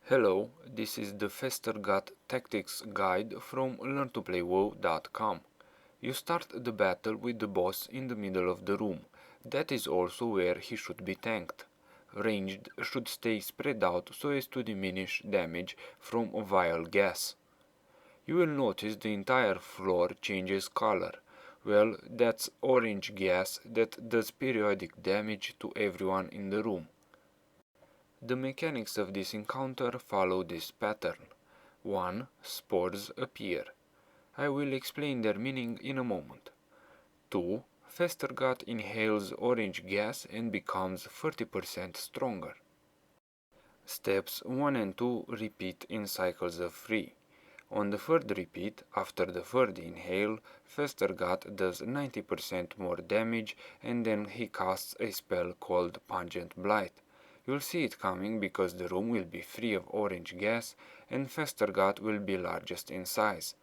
Hello, this is the Festergut Tactics Guide from LearnToPlayWow.com. You start the battle with the boss in the middle of the room. That is also where he should be tanked. Ranged should stay spread out so as to diminish damage from vial gas. You will notice the entire floor changes color. Well, that's orange gas that does periodic damage to everyone in the room. The mechanics of this encounter follow this pattern. 1. Spores appear. I will explain their meaning in a moment. 2. Festergut inhales orange gas and becomes 30% stronger. Steps 1 and 2 repeat in cycles of 3. On the third repeat, after the third inhale, Festergut does 90% more damage and then he casts a spell called Pungent Blight. You'll see it coming because the room will be free of orange gas and Festergut will be largest in size.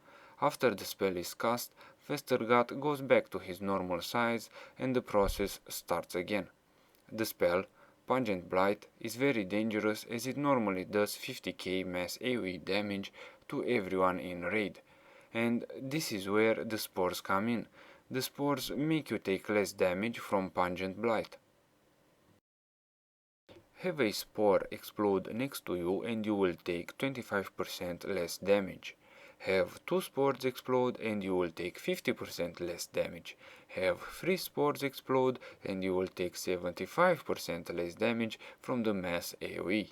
After the spell is cast, Festergut goes back to his normal size and the process starts again. The spell, Pungent Blight, is very dangerous as it normally does 50k mass AoE damage to everyone in raid. And this is where the spores come in. The spores make you take less damage from Pungent Blight. Have a spore explode next to you and you will take 25% less damage. Have 2 spores explode and you will take 50% less damage. Have 3 spores explode and you will take 75% less damage from the mass AoE.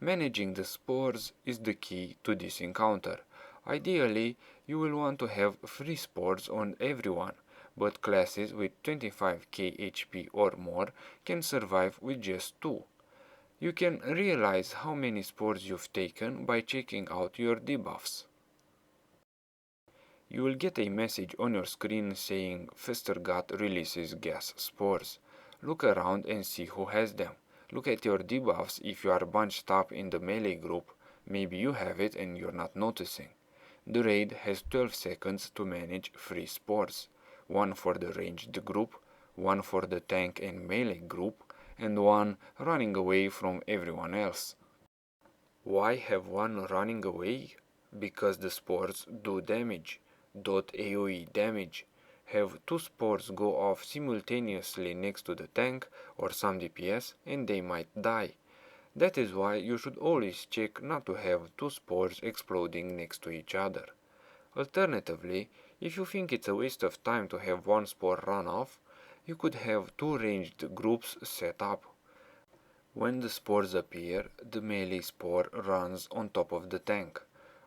Managing the spores is the key to this encounter. Ideally, you will want to have 3 spores on everyone, but classes with 25k HP or more can survive with just 2. You can realize how many spores you've taken by checking out your debuffs. You will get a message on your screen saying Festergut releases gas spores. Look around and see who has them. Look at your debuffs if you are bunched up in the melee group. Maybe you have it and you're not noticing. The raid has 12 seconds to manage 3 spores. 1 for the ranged group, 1 for the tank and melee group, and 1 running away from everyone else. Why have 1 running away? Because the spores do damage. .aoe damage. Have 2 spores go off simultaneously next to the tank or some DPS and they might die. That is why you should always check not to have 2 spores exploding next to each other. Alternatively, if you think it's a waste of time to have 1 spore run off, you could have 2 ranged groups set up. When the spores appear, the melee spore runs on top of the tank.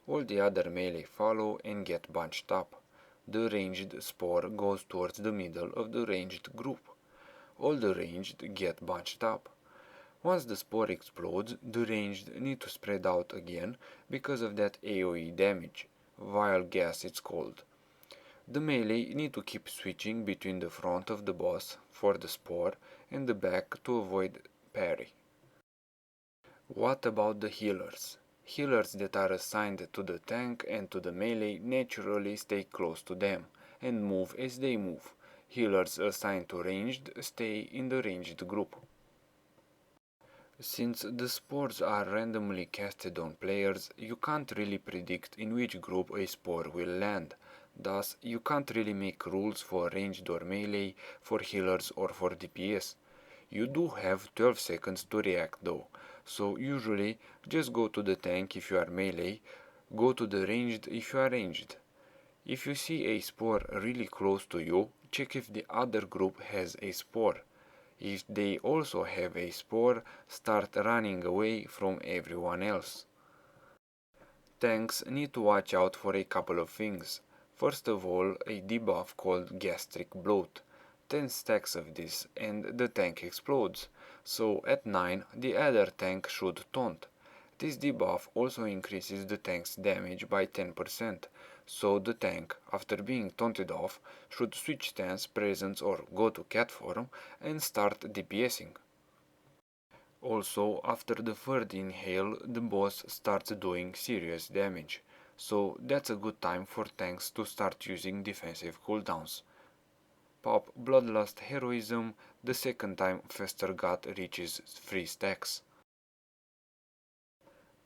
All the other melee follow and get bunched up. The ranged spore goes towards the middle of the ranged group. All the ranged get bunched up. Once the spore explodes, the ranged need to spread out again because of that AoE damage. Vial gas it's called. The melee need to keep switching between the front of the boss for the spore and the back to avoid parry. What about the healers? Healers that are assigned to the tank and to the melee naturally stay close to them and move as they move. Healers assigned to ranged stay in the ranged group. Since the spores are randomly casted on players, you can't really predict in which group a spore will land. Thus, you can't really make rules for ranged or melee, for healers or for DPS. You do have 12 seconds to react though, so usually just go to the tank if you are melee, go to the ranged if you are ranged. If you see a spore really close to you, check if the other group has a spore. If they also have a spore, start running away from everyone else. Tanks need to watch out for a couple of things. First of all, a debuff called gastric bloat. 10 stacks of this and the tank explodes, so at 9 the other tank should taunt. This debuff also increases the tank's damage by 10%, so the tank, after being taunted off, should switch stance, presence or go to cat form and start DPSing. Also, after the third inhale, the boss starts doing serious damage, so that's a good time for tanks to start using defensive cooldowns. Pop Bloodlust Heroism the second time Festergut reaches 3 stacks.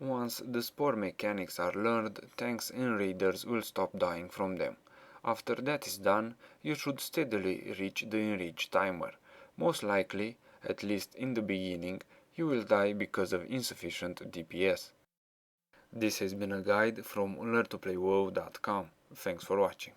Once the spore mechanics are learned, tanks and raiders will stop dying from them. After that is done, you should steadily reach the enriched timer. Most likely, at least in the beginning, you will die because of insufficient DPS. This has been a guide from learntoplayWoW.com. Thanks for watching.